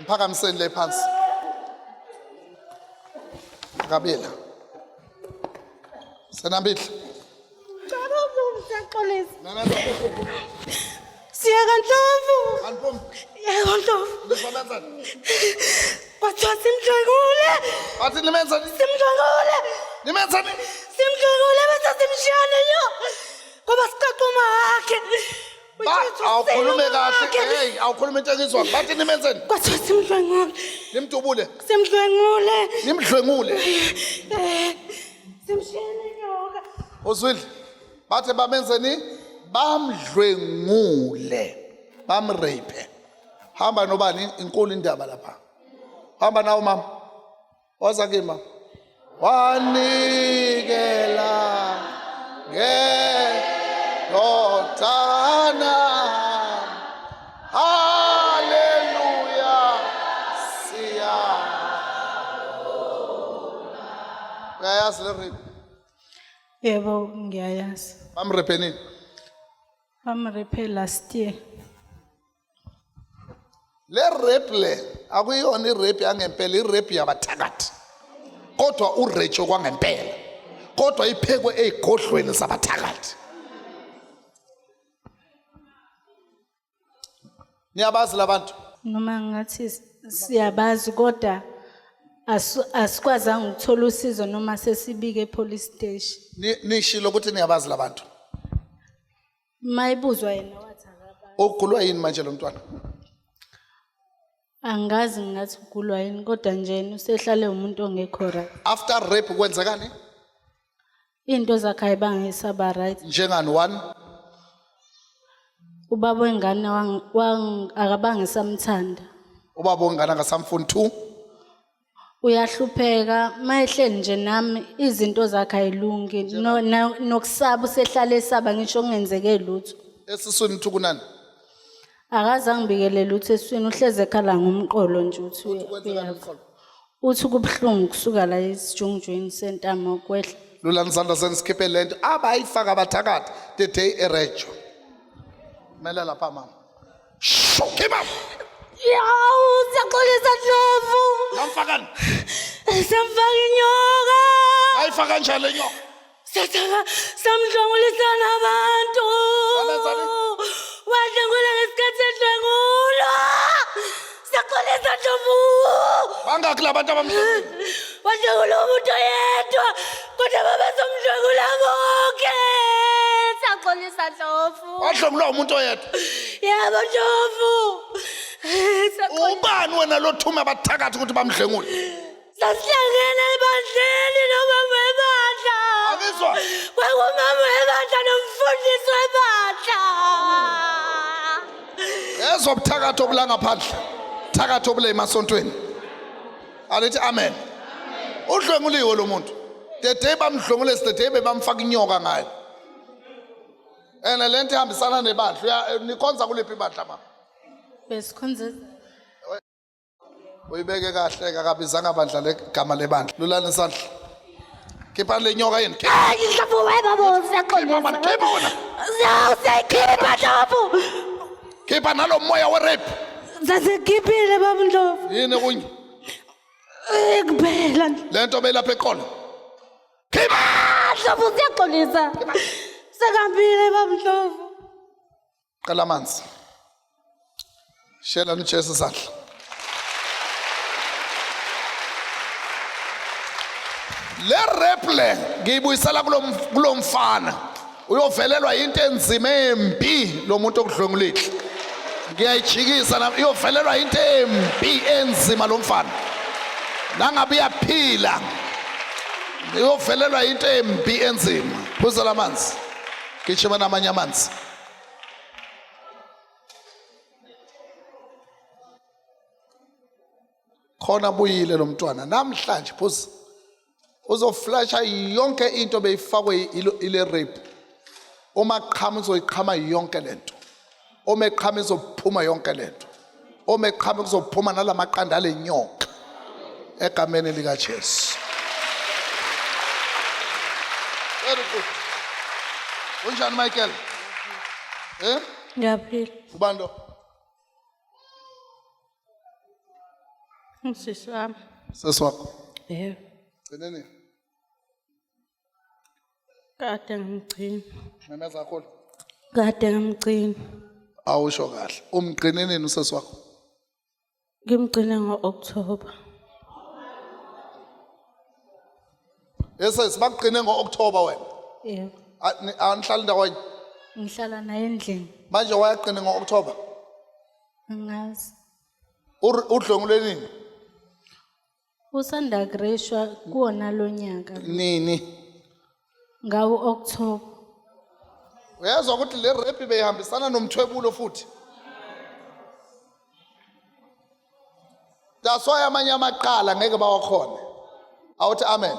Mphakamiseni le phansi. Kabila. Senambili. Siyeka Ndlovu. Aniphomi. Yebo Ndlovu. Nisebenzani? Kwathiwa simdlwengule. Athi nimenzani? Simdlwengule. Nimenzani? Simdlwengule bese simshiyane yo. Ngoba siqaquma wakhe. Awukhulume kahle. Hey, awukhuluma into engizwayo. Bathi nimenzani? Kwathiwa simdlwengule. Nimdubule. Simdlwengule. Nimdlwengule. Simshiyane nyoka. Uzwile. Bathe bamenzeni? Bamdlwengule. Bamrape. Hamba nobani inkulu indaba lapha. Hamba nawo mama. Waza ke mama. Wanikela ngedodana. Hallelujah. Siya. Uyayazi le rape? Yebo ngiyayazi. Bamrape nini? Bamrape last year. Le rape le akuyona irape yangempela, irape yabathakathi. Kodwa urecho kwangempela. Kodwa iphekwe ezigodlweni zabathakathi. Niyabazi labantu? Noma ngathi siyabazi kodwa asikwazanga ukuthola usizo noma sesibike epolice station. Nishilo ukuthi niyabazi labantu. Mayibuzwa yena wathi akabazi. Ogulwa yini manje lo mntwana? Angazi ngathi ugulwa yini kodwa nje usehlale umuntu ongekho right. After rape kwenzekani? Into zakhe ayibangisa right. Njengani one? Ubaba wengane akabangisa mthanda. Ubaba wengane ngasamfuni two? Uyahlupheka mayehleli nje nami izinto zakhe ayilungi nokusaba usehlale esaba ngisho kungenzeke lutho. Esiswini thukunani? Akazange ngibikele lutho eswini uhleze ekhala ngomqolo nje uthi uthi kubhlungu kusuka la esijungujweni sentama okwehla. Lulani izandla senisikhiphele lento abayifaka abathakathi the day erejo. Mela lapha mama. Shoke mama. Yawu siyaxolisa Ndlovu. Namfakani? Samfaka inyoka. Ayifaka kanjani inyoka? Sathaka samdlongulisa nabantu. Bamenzani? Wadlengula ngesikhathi edlengula. Siyaxolisa Ndlovu. Bangaki labantu abamhlophe? Wadlengula umuntu oyedwa kodwa babezomdlengula bonke. Siyaxolisa Ndlovu. Wadlongula umuntu oyedwa. Yebo Ndlovu. Ubani wena lo thuma abathakathi ukuthi bamdlengule? Sasihlangene ebandleni nomama webandla. Akizwa. Kwakumama webandla nomfundisi webandla. Yezwa ubuthakathi obula ngaphandle. Thakathi obule emasontweni. Alithi amen. Udlwenguliwe lo muntu. The day bamdlengule the day bebamfaka inyoka ngayo. Lento ihambisana nebandla. Nikhonza kulephi ibandla mama? Besikhonza Uyibeke kahle akabizanga abandla legama lebandla. Lulani isandla. Khipha le nyoka yini? Hayi Ndlovu webabo siyaxolisa. Mama khipha wona. Siyakhipha Ndlovu. Khipha nalo moya we-rape. Sasikhiphile baba Ndlovu. Yini kunye? Kuphela. Lento belapha eqolo. Khipha. Ndlovu siyaxolisa. Sekambile baba Ndlovu. Qala amanzi. Shela niJesu isandla. Le rape le ngiyibuyisela kulomfana. Uyovelelwa into enzima embi lo muntu okudlwengulile. Ngiyayijikisa na uyovelelwa into embi enzima lo mfana. Nangabe uyaphila. Uyovelelwa into embi enzima. Phuza lamanzi. Gijima namanye amanzi. Khona buyile lo mntwana namhlanje phuza. Uzoflasha yonke into beyifakwe ile rape. Uma qhama uzoyiqhama yonke lento. Uma eqhama izophuma yonke lento. Uma eqhama kuzophuma nalamaqanda lenyoka. Egameni lika Jesu. Very good. Unjani Michael? Ngiyaphila. Ubando. Usisi wami. Sesiwakho. Yebo. Gcineni. Kade ngimgcina. Memeza kakhulu. Kade ngimgcina. Awusho kahle. Umgcineneni usesiwakho. Ngimgcine ngo-October. Yese sibagcine ngo-October wena. Yebo. Anihlala ndaweni. Ngihlala naye endlini. Manje wayaqine ngo-October. Angazi. Udlwengule nini? Usanda greshwa kuwona lo nyaka Nini? ngawo October. Uyazwa ukuthi le rap beyihambisana nomthwebulo futhi. That's why amanye amaqala ngeke bawakhona. Awuthi amen.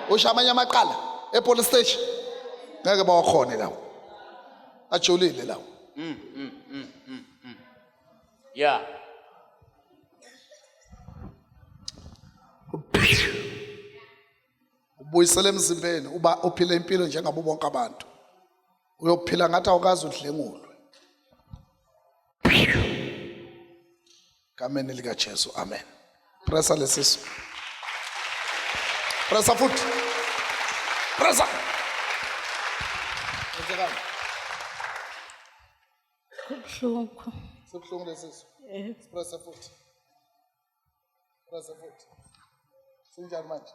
Usho amanye amaqala epolice station ngeke bawakhone lawo. Ajulile lawo. Yeah. Ubuyisele emzimbeni uba uphile impilo njengabo bonke abantu. Uyophila ngathi awukazi udlengulwe. Kameni lika Jesu. Amen. Pressa lesiso. Pressa futhi. Pressa. Kubuhlungu. Sibuhlungu lesiso. Pressa futhi. Pressa futhi. Sinjani manje?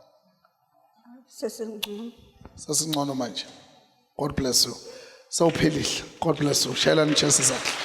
Sesingcono. Sesingcono manje. God bless you. Sawuphelile. God bless you. Shayelani chest zakhe.